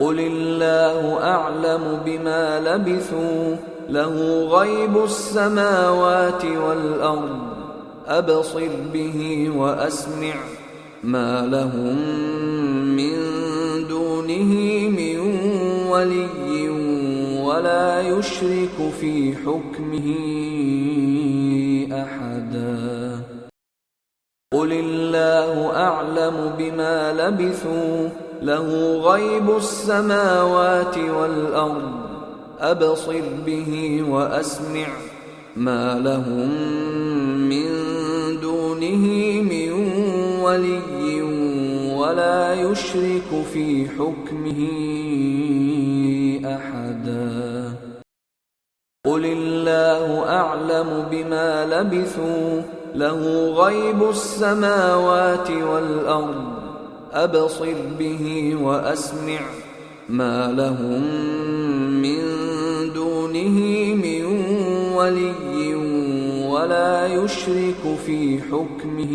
قل الله أعلم بما لبثوا له غيب السماوات والأرض أبصر به وأسمع ما لهم من دونه من ولي ولا يشرك في حكمه أحدا قل الله أعلم بما لبثوا له غيب السماوات والأرض أبصر به وأسمع ما لهم من دونه من ولي ولا يشرك في حكمه أحدا قل الله أعلم بما لبثوا له غيب السماوات والأرض أبصر به وأسمع ما لهم من دونه من ولي ولا يشرك في حكمه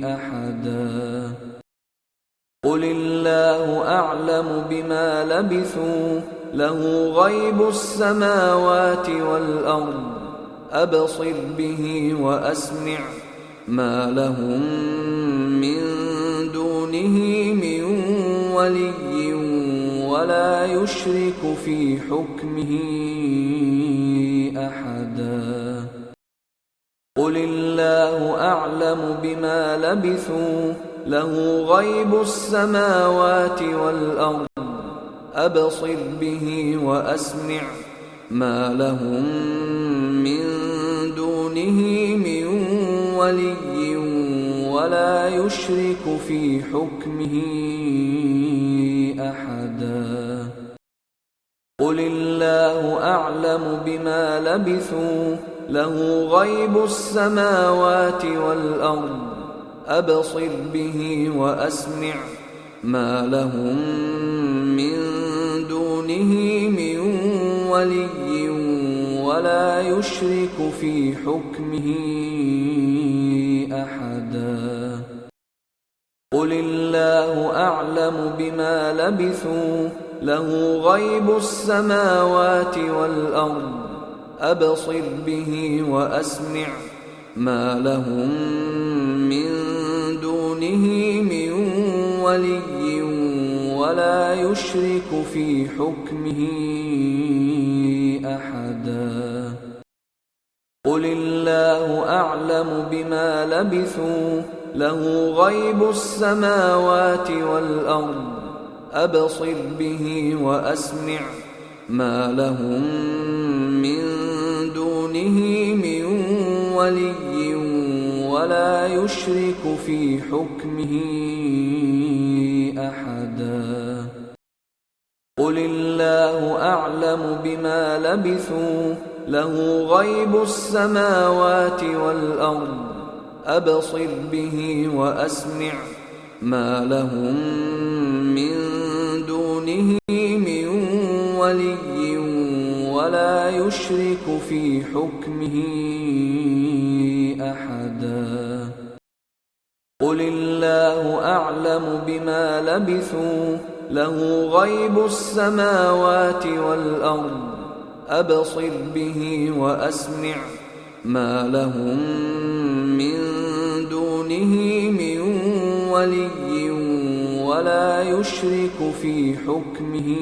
أحدا قل الله أعلم بما لبثوا له غيب السماوات والأرض أبصر به وأسمع ما لهم من دونه من ولي ولا يشرك في حكمه أحدا قل الله أعلم بما لبثوا له غيب السماوات والأرض أبصر به وأسمع ما لهم من دونه من ولي ولا يشرك في حكمه أحدا قل الله أعلم بما لبثوا له غيب السماوات والأرض أبصر به وأسمع ما لهم من دونه من ولي ولا يشرك في حكمه أحدا قل الله أعلم بما لبثوا له غيب السماوات والأرض أبصر به وأسمع ما لهم من دونه من ولي ولا يشرك في حكمه أحدا قل الله أعلم بما لبثوا له غيب السماوات والأرض أبصر به وأسمع ما لهم من دونه من ولي ولا يشرك في حكمه أحدا قل الله أعلم بما لبثوا له غيب السماوات والأرض أبصر به وأسمع ما لهم من دونه من ولي ولا يشرك في حكمه أحدا قل الله أعلم بما لبثوا له غيب السماوات والأرض أبصر به وأسمع ما لهم من دونه من ولي ولا يشرك في حكمه